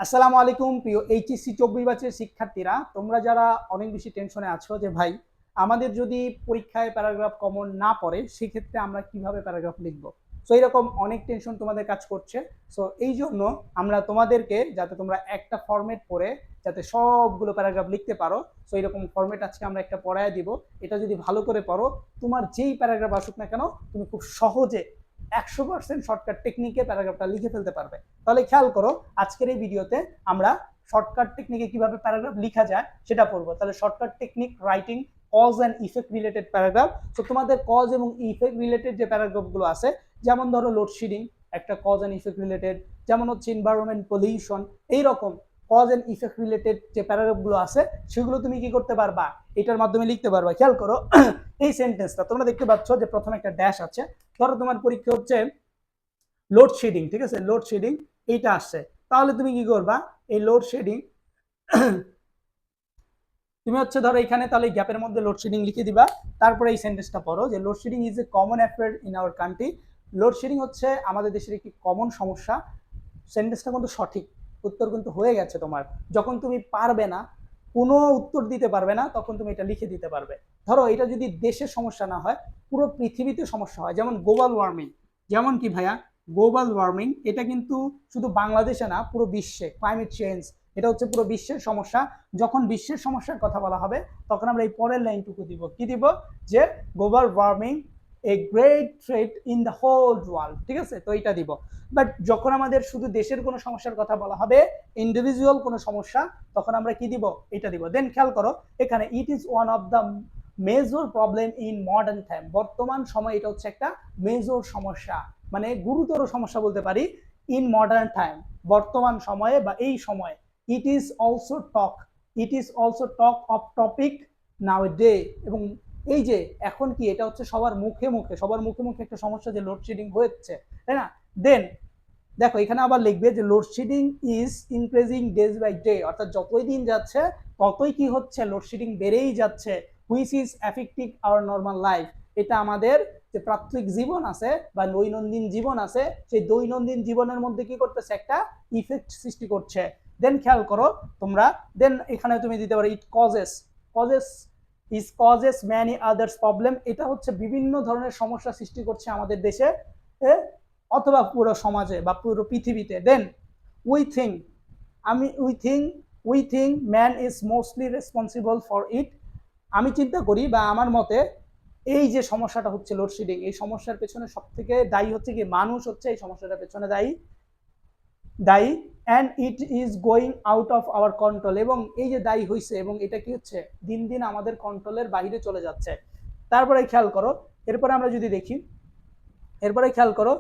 আসসালামু আলাইকুম প্রিয় এইচএসসি 24 ব্যাচের শিক্ষার্থীরা, তোমরা যারা অনেক বেশি টেনশনে আছো যে ভাই আমাদের যদি পরীক্ষায় প্যারাগ্রাফ কমন না পড়ে সেক্ষেত্রে আমরা কিভাবে প্যারাগ্রাফ লিখবো। সো এরকম অনেক টেনশন তোমাদের কাজ করছে। সো এই জন্য আমরা তোমাদেরকে যাতে তোমরা একটা ফরম্যাট পড়ে যাতে সবগুলো প্যারাগ্রাফ লিখতে পারো, সো এরকম ফরম্যাট আজকে আমরা একটা পড়ায় দিব। এটা যদি ভালো করে পড়ো, তোমার যেই প্যারাগ্রাফ আসুক না কেন তুমি খুব সহজে 100% শর্টকাট টেকনিকে প্যারাগ্রাফটা লিখে ফেলতে পারবে। তাহলে খেয়াল করো, আজকের এই ভিডিওতে আমরা শর্টকাট টেকনিকে কিভাবে প্যারাগ্রাফ লেখা যায় সেটা পড়বো। তাহলে shortcut technique writing cause and effect related paragraph. তো তোমাদের কজ এবং ইফেক্ট রিলেটেড যে প্যারাগ্রাফগুলো আছে, যেমন ধরো লোডশেডিং একটা কজ অ্যান্ড ইফেক্ট রিলেটেড, যেমন হচ্ছে এনভায়রনমেন্ট পলিউশন, এইরকম কজ অ্যান্ড ইফেক্ট রিলেটেড যে প্যারাগ্রাফগুলো আছে সেগুলো তুমি কি করতে পারবা, এটার মাধ্যমে লিখতে পারবা। খেয়াল করো এই সেন্টেন্সটা তোমরা দেখতে পাচ্ছ যে প্রথমে একটা ড্যাশ আছে। ধরো তোমার পরীক্ষা হচ্ছে লোডশেডিং, ঠিক আছে, লোডশেডিং এইটা আসছে। তাহলে তুমি কি করবা, এই লোডশেডিং তুমি হচ্ছে ধরো এখানে তাহলে গ্যাপের মধ্যে লোডশেডিং লিখে দিবা। তারপরে এই সেন্টেন্সটা পড়ো যে load shedding is a common affair in our country. Load shedding হচ্ছে আমাদের দেশের একটি কমন সমস্যা। সেন্টেন্সটা কিন্তু সঠিক, উত্তর কিন্তু হয়ে গেছে তোমার। যখন তুমি পারবে না, কোনো উত্তর দিতে পারবে না, তখন তুমি এটা লিখে দিতে পারবে। ধরো এটা যদি দেশের সমস্যা না হয়, পুরো পৃথিবীতে সমস্যা হয়, যেমন গ্লোবাল ওয়ার্মিং। যেমন কি ভাইয়া, গ্লোবাল ওয়ার্মিং এটা কিন্তু শুধু বাংলাদেশে না, পুরো বিশ্বে ক্লাইমেট চেঞ্জ এটা হচ্ছে পুরো বিশ্বের সমস্যা। যখন বিশ্বের সমস্যার কথা বলা হবে তখন আমরা এই পরের লাইনটুকু দিব, কি দিব, যে global warming a great threat in the whole world, ঠিক আছে, তো এটা দিব। বাট যখন আমাদের শুধু দেশের কোনো সমস্যার কথা বলা হবে, ইন্ডিভিজুয়াল কোনো সমস্যা, তখন আমরা কি দিব, এটা দিব। দেন খেয়াল করো এখানে it is one of the major problem in modern time. বর্তমান সময় এটা হচ্ছে একটা মেজর সমস্যা, মানে গুরুতর সমস্যা বলতে পারি। ইন মডার্ন টাইম, বর্তমান সময়ে বা এই সময়ে। It is also talk, it is also talk of topic now day. এবং এই যে এখন কি, এটা হচ্ছে সবার মুখে মুখে, সবার মুখে মুখে একটা সমস্যা যে লোডশেডিং হচ্ছে, তাই না। দেন দেখো এখানে আবার লিখবে যে load shedding is increasing days by day, অর্থাৎ যতই দিন যাচ্ছে ততই কি হচ্ছে, লোডশেডিং বেড়েই যাচ্ছে। Which is affecting our normal life, এটা আমাদের যে প্রাত্যহিক জীবন আছে বা দৈনন্দিন জীবন আছে, সেই দৈনন্দিন জীবনের মধ্যে কি করতেছে, একটা ইফেক্ট সৃষ্টি করছে। দেন খেয়াল করো তোমরা, দেন এখানে তুমি দিতে পারো it causes, causes is causes many others problem, এটা হচ্ছে বিভিন্ন ধরনের সমস্যা সৃষ্টি করছে আমাদের দেশে অথবা পুরো সমাজে বা পুরো পৃথিবীতে। Then we think, we think man is mostly responsible for it, আমি চিন্তা করি বা আমার মতে এই যে সমস্যাটা হচ্ছে লোডশেডিং, এই সমস্যার পেছনে সব থেকে দায়ী হচ্ছে কি, মানুষ হচ্ছে এই সমস্যাটার পেছনে দায়ী and it is going out of our control, এবং এই যে দায়ী হয়েছে এবং এটা কি হচ্ছে দিন দিন আমাদের কন্ট্রোলের বাইরে চলে যাচ্ছে। তারপরে খেয়াল করো, এরপরে আমরা যদি দেখি, এরপরে খেয়াল করো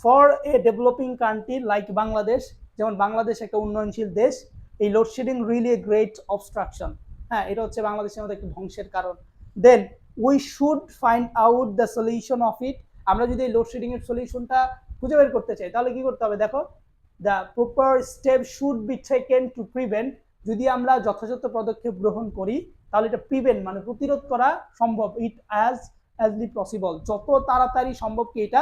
for a developing country like Bangladesh, যেমন বাংলাদেশ একটা উন্নয়নশীল দেশ, এই load shedding really a great obstruction, হ্যাঁ এটা হচ্ছে বাংলাদেশের মধ্যে একটি ধ্বংসের কারণ। Then we should find out the solution of it, আমরা যদি এই লোডশেডিং এর সলিউশনটা খুঁজে বের করতে চাই তাহলে কি করতে হবে, দেখো the proper step should be taken to prevent, যদি আমরা যথাযথ পদক্ষেপ গ্রহণ করি তাহলে এটা প্রিভেন্ট মানে প্রতিরোধ করা সম্ভব, ইট অ্যাজলি পসিবল, যত তাড়াতাড়ি সম্ভব কি এটা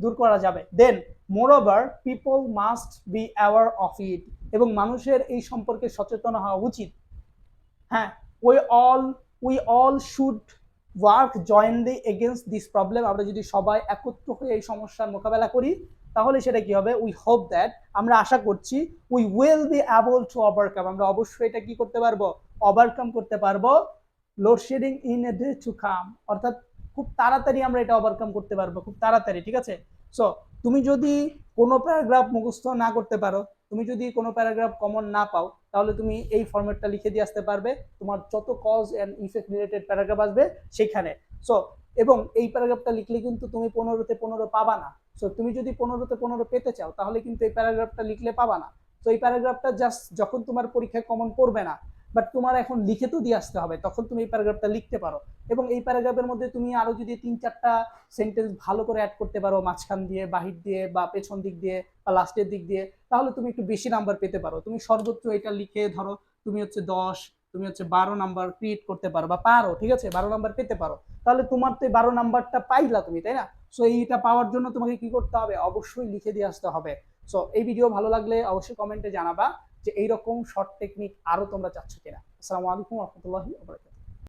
দূর করা যাবে। Then moreover people must be aware of it, এবং মানুষের এই সম্পর্কে সচেতন হওয়া উচিত। হ্যাঁ, we all should work jointly against this problem, আমরা যদি সবাই একত্র হয়ে এই সমস্যার মোকাবেলা করি তাহলে সেটা কি হবে, উই হোপ দ্যাট, আমরা আশা করছি, we will be able to overcome, আমরা অবশ্যই এটা কি করতে পারবো, ওভারকাম করতে পারবো load shedding in a day to come, অর্থাৎ খুব তাড়াতাড়ি আমরা এটা ওভারকাম করতে পারবো, খুব তাড়াতাড়ি, ঠিক আছে। সো তুমি যদি কোনো প্যারাগ্রাফ মুখস্থ না করতে পারো, তুমি যদি কোনো প্যারাগ্রাফ কমন না পাও, তাহলে তুমি এই ফরম্যাটটা লিখে দিয়ে আসতে পারবে, তোমার যত cause and effect related paragraph আসবে সেখানে। সো এবং এই প্যারাগ্রাফটা লিখলে কিন্তু তুমি 15তে 15 পাবা না। সো তুমি যদি 15তে 15 পেতে চাও তাহলে কিন্তু এই প্যারাগ্রাফটা লিখলে পাবা না। তো এই প্যারাগ্রাফটা জাস্ট যখন তোমার পরীক্ষায় কমন পড়বে না, বাট তোমার এখন লিখে তো দিয়ে আসতে হবে, তখন তুমি এই প্যারাগ্রাফটা লিখতে পারো। এবং এই প্যারাগ্রাফের মধ্যে তুমি আরো যদি 3-4টা সেন্টেন্স ভালো করে অ্যাড করতে পারো, মাঝখান দিয়ে, বাহির দিয়ে, বা পেছন দিক দিয়ে, বা লাস্টের দিক দিয়ে, তাহলে তুমি একটু বেশি নাম্বার পেতে পারো। তুমি সর্বোচ্চ এটা লিখে ধরো তুমি হচ্ছে 10, তুমি হচ্ছে 12 নাম্বার ক্রিয়েট করতে পারো বা পারো, ঠিক আছে, 12 নাম্বার পেতে পারো। তাহলে তোমার তো 12 নাম্বারটা পাইলা তুমি, তাই না। সো এইটা পাওয়ার জন্য তোমাকে কি করতে হবে, অবশ্যই লিখে দিয়ে আসতে হবে। সো এই ভিডিও ভালো লাগলে অবশ্যই কমেন্টে জানাবা যে এইরকম শর্ট টেকনিক আরো তোমরা চাচ্ছ কিনা। আসসালামু আলাইকুম রহমতুল্লাহি ওয়া বারাকাতুহু।